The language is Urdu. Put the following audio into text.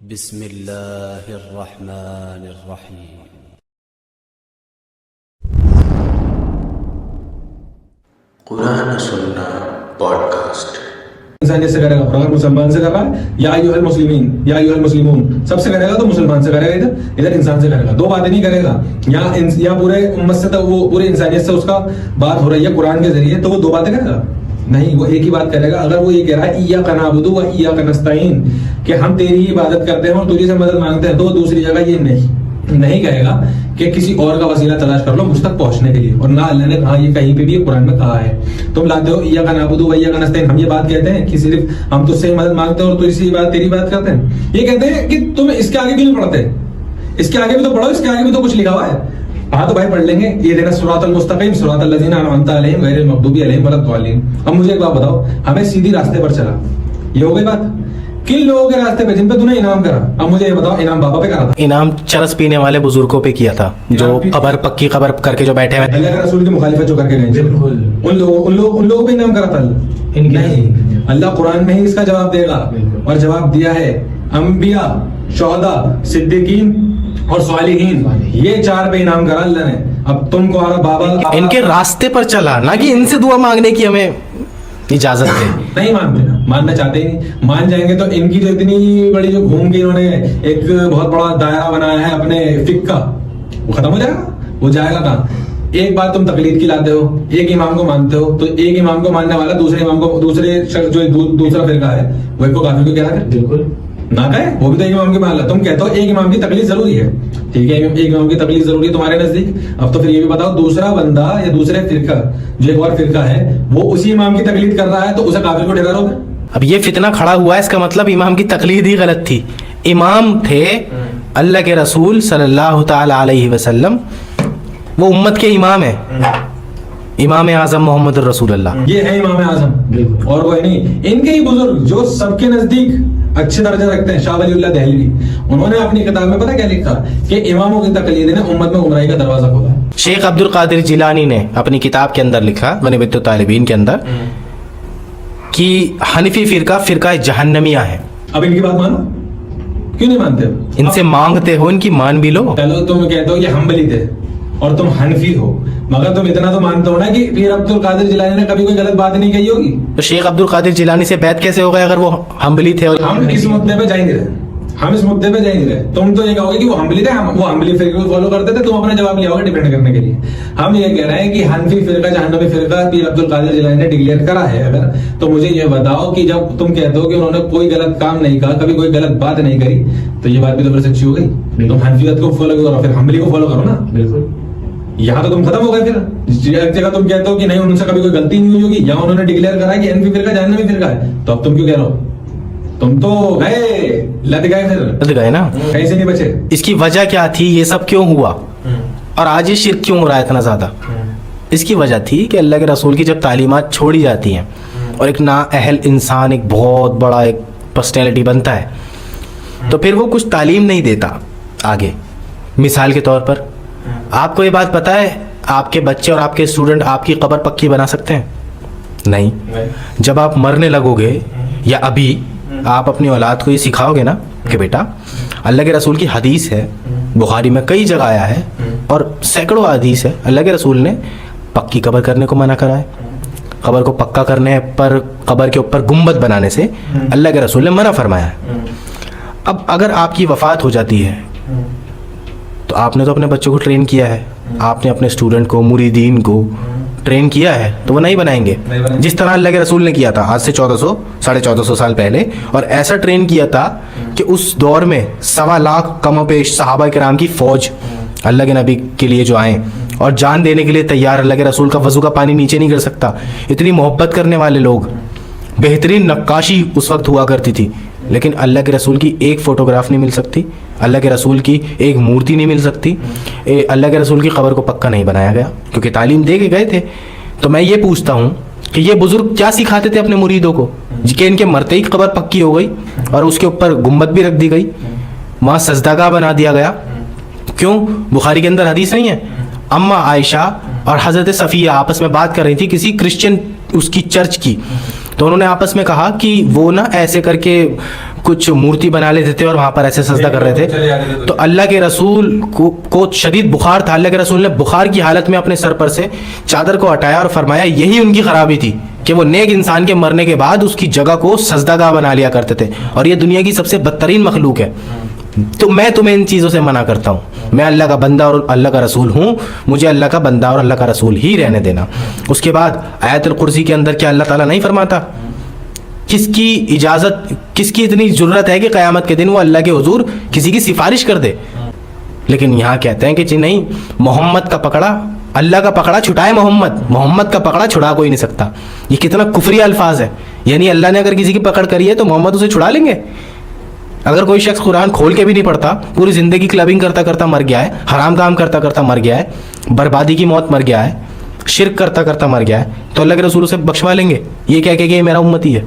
بسم اللہ الرحمن الرحیم. قرآن سننا پوڈ کاسٹ. انسانیت سے کرے گا، اور اگر مسلمان سے کر رہا ہے یا ایھا المسلمین یا ایھا المسلمون سب سے کرے گا تو مسلمان سے کرے گا، ادھر انسان سے کرے گا. دو باتیں نہیں کرے گا، یا پورے امت سے، تو وہ پورے انسانیت سے اس کا بات ہو رہی ہے قرآن کے ذریعے، تو وہ دو باتیں کرے گا نہیں، وہ ایک ہی بات کرے گا. اگر وہ یہ کہہ رہا ہے ایاک نعبد و ایاک نستعین کہ ہم تیری ہی عبادت کرتے ہیں اور تجھی سے مدد مانگتے ہیں، تو دوسری جگہ یہ نہیں کہے گا کہ کسی اور کا وسیلہ تلاش کر لو مجھ تک پہنچنے کے لیے. اور نہ اللہ نے کہا، یہ کہیں پہ بھی قرآن میں کہا ہے. تم لاتے ہو ایاک نعبد و ایاک نستعین، ہم یہ بات کہتے ہیں کہ صرف ہم تجھ سے ہی مدد مانگتے ہیں اور تیری بات کرتے ہیں. یہ کہتے ہیں کہ تم اس کے آگے بھی نہیں پڑھتے، اس کے آگے بھی تو پڑھو، اس کے آگے بھی تو کچھ لکھا ہوا ہے. ہاں تو بھائی پڑھ لیں گے، یہ دینا صراط المستقیم صراط الذین انعمت علیہم غیر المغضوب علیہم ولا الضالین. اب مجھے ایک بات بتاؤ، ہمیں سیدھی راستے پر چلا، یہ ہو گئی بات. کن لوگوں کے راستے پہ جن پہ تو نے انعام کرا؟ اب مجھے یہ بتاؤ، انعام بابا پہ کرا تھا؟ انعام چرس پینے والے بزرگوں پہ کیا تھا، جو پکی قبر کر کے جو بیٹھے ہوئے. اللہ کے رسول کی مخالفت جو کر کے گئے، ان لوگوں پہ انعام کرا تھا نہیں. اللہ قرآن میں ہی اس کا جواب دے گا، اور جواب دیا ہے. انبیاء، شہداء، صدیقین اور صالحین، یہ چار پہ انعام کرا اللہ نے. اب تم کو بابا ان کے راستے پر چلا، نہ کہ ان سے دعا مانگنے کی ہمیں اجازت دے. نہیں مانتے، ماننا چاہتے ہی نہیں. مان جائیں گے تو ان کی جو اتنی بڑی جو گھوم کے انہوں نے ایک بہت بڑا دائرہ بنایا ہے اپنے فقہ کا، وہ ختم ہو جائے گا. وہ جائے گا کہاں؟ ایک بات تم تقلید کی لاتے ہو، ایک امام کو مانتے ہو، تو ایک امام کو ماننے والا دوسرے امام کو، دوسرا فرقہ ہے وہ ایک کو کافر کو کہہ رہا ہے. بالکل نہ کہے، وہ بھی تو ایک امام کی مان لا. تم کہتے ہو ایک امام کی تقلید ضروری ہے، ٹھیک ہے، ایک امام کی تقلید ضروری ہے تمہارے نزدیک. اب تو پھر یہ بھی بتاؤ، دوسرا بندہ یا دوسرے فرقہ جو ایک اور فرقہ ہے وہ اسی امام کی تقلید کر رہا ہے، تو اسے کافر کو ٹھہراؤ گے؟ اب یہ فتنہ کھڑا ہوا ہے، اس کا مطلب امام کی تقلید ہی غلط تھی. امام تھے اللہ کے رسول صلی اللہ تعالی علیہ وسلم، وہ امت کے امام ہیں، امام اعظم محمد الرسول اللہ. یہ ہے امام اعظم اور کوئی نہیں. ان کے ہی بزرگ جو سب کے نزدیک اچھے درجہ رکھتے ہیں، شاہ ولی اللہ دہلوی، انہوں نے اپنی کتاب میں پتہ کیا لکھا کہ اماموں کی تقلید نے امت میں گمراہی کا دروازہ کھولا. شیخ عبد القادر جیلانی نے اپنی کتاب کے اندر لکھا غنیمت الطالبین کے اندر کہ حنفی فرقہ جہنمیہ ہے. اب ان کی بات مانو، کیوں نہیں مانتے؟ ان سے مانگتے ہو، ان کی مان بھی لو. چلو تم کہتے ہو یہ حنبلی تھے اور تم حنفی ہو، مگر تم اتنا تو مانتے ہو نا کہ پیر عبد القادر جیلانی نے کبھی کوئی غلط بات نہیں کہی ہوگی. تو شیخ عبد القادر جیلانی سے بیعت کیسے ہو گئے اگر وہ حنبلی تھے؟ اور ہم اس مدعے پہ جائیں گے، ہم اس مدعے پہ جائیں گے. تم تو یہ کہو گے کہ وہ حنبلی تھے، وہ حنبلی فرقے کو فالو کرتے تھے، تم اپنا جواب لیا ہوگا ڈیپینڈ کرنے کے لیے. ہم یہ کہہ رہے ہیں کہ حنفی فرقہ جہنمی فرقہ پیر عبد القادر جیلانی نے ڈکلیئر کرا ہے اگر، تو مجھے یہ بتاؤ کہ جب تم کہتے ہو کہ انہوں نے کوئی غلط کام نہیں کہا، کبھی کوئی غلط بات نہیں کری، تو یہ بات بھی تو پھر سچی ہو گئی. تم حنفیت کو فالو کرو، پھر حنبلی کو فالو کرو نا. بالکل، یہاں تو تم ختم ہو گئے. پھر ایک جگہ تم کہتے ہو کہ نہیں ان سے کبھی کوئی غلطی نہیں ہوئی ہوگی، یا انہوں نے ڈکلیئر کرا کہ حنفی فرقہ جہنمی فرقہ ہے، تو اب تم کیوں کہہ رہے ہو؟ تم تو گئے، لد گئے، پھر لد گئے نا، کہیں سے نہیں بچے. اس کی وجہ کیا تھی؟ یہ سب کیوں ہوا اور آج یہ شرک کیوں ہو رہا ہے اتنا زیادہ؟ اس کی وجہ تھی کہ اللہ کے رسول کی جب تعلیمات چھوڑی جاتی ہیں اور ایک نااہل انسان ایک بہت بڑا ایک پرسنالٹی بنتا ہے، تو پھر وہ کچھ تعلیم نہیں دیتا آگے. مثال کے طور پر آپ کو یہ بات پتہ ہے آپ کے بچے اور آپ کے اسٹوڈنٹ آپ کی قبر پکی بنا سکتے ہیں؟ نہیں. جب آپ مرنے لگو گے یا ابھی آپ اپنی اولاد کو یہ سکھاؤ گے نا کہ بیٹا اللہ کے رسول کی حدیث ہے، بخاری میں کئی جگہ آیا ہے اور سینکڑوں حدیث ہے، اللہ کے رسول نے پکی قبر کرنے کو منع کرا ہے. قبر کو پکا کرنے پر، قبر کے اوپر گنبد بنانے سے اللہ کے رسول نے منع فرمایا ہے. اب اگر آپ کی وفات ہو جاتی ہے تو آپ نے تو اپنے بچوں کو ٹرین کیا ہے، آپ نے اپنے اسٹوڈنٹ کو، مریدین کو ٹرین کیا ہے، تو وہ نہیں بنائیں گے جس طرح اللہ کے رسول نے کیا تھا آج سے 1400 سال پہلے. اور ایسا ٹرین کیا تھا کہ اس دور میں 1.25 لاکھ کم و بیش صحابہ کرام کی فوج اللہ کے نبی کے لیے جو آئیں اور جان دینے کے لیے تیار. اللہ کے رسول کا وضو کا پانی نیچے نہیں گر سکتا، اتنی محبت کرنے والے لوگ. بہترین نقاشی اس وقت ہوا کرتی تھی، لیکن اللہ کے رسول کی ایک فوٹوگراف نہیں مل سکتی، اللہ کے رسول کی ایک مورتی نہیں مل سکتی، اللہ کے رسول کی قبر کو پکا نہیں بنایا گیا کیونکہ تعلیم دے کے گئے تھے. تو میں یہ پوچھتا ہوں کہ یہ بزرگ کیا سکھاتے تھے اپنے مریدوں کو کہ ان کے مرتے ہی قبر پکی ہو گئی اور اس کے اوپر گنبد بھی رکھ دی گئی، وہاں سجدہ بنا دیا گیا. کیوں؟ بخاری کے اندر حدیث نہیں ہے اما عائشہ اور حضرت صفیہ آپس میں بات کر رہی تھی کسی کرسچن اس کی چرچ کی، تو انہوں نے آپس میں کہا کہ وہ نا ایسے کر کے کچھ مورتی بنا لیتے تھے اور وہاں پر ایسے سجدہ کر رہے تھے. تو اللہ کے رسول کو شدید بخار تھا. اللہ کے رسول نے بخار کی حالت میں اپنے سر پر سے چادر کو ہٹایا اور فرمایا یہی ان کی خرابی تھی کہ وہ نیک انسان کے مرنے کے بعد اس کی جگہ کو سجدہ گاہ بنا لیا کرتے تھے, اور یہ دنیا کی سب سے بدترین مخلوق ہے. تو میں تمہیں ان چیزوں سے منع کرتا ہوں. میں اللہ کا بندہ اور اللہ کا رسول ہوں, مجھے اللہ کا بندہ اور اللہ کا رسول ہی رہنے دینا. اس کے بعد آیت الکرسی کے اندر کیا اللہ تعالیٰ نہیں فرماتا کس کی اجازت, کس کی اتنی ضرورت ہے کہ قیامت کے دن وہ اللہ کے حضور کسی کی سفارش کر دے. لیکن یہاں کہتے ہیں کہ جی نہیں, محمد کا پکڑا اللہ کا پکڑا چھٹائے محمد کا پکڑا چھڑا کوئی نہیں سکتا. یہ کتنا کفری الفاظ ہے. یعنی اللہ نے اگر کسی کی پکڑ کری ہے تو محمد اسے چھڑا لیں گے. اگر کوئی شخص قرآن کھول کے بھی نہیں پڑھتا, پوری زندگی کلبنگ کرتا کرتا مر گیا ہے, حرام کام کرتا کرتا مر گیا ہے, بربادی کی موت مر گیا ہے, شرک کرتا کرتا مر گیا ہے, تو اللہ کے رسول اسے بخشوا لیں گے یہ کہہ کے کہ یہ میرا امتی ہے.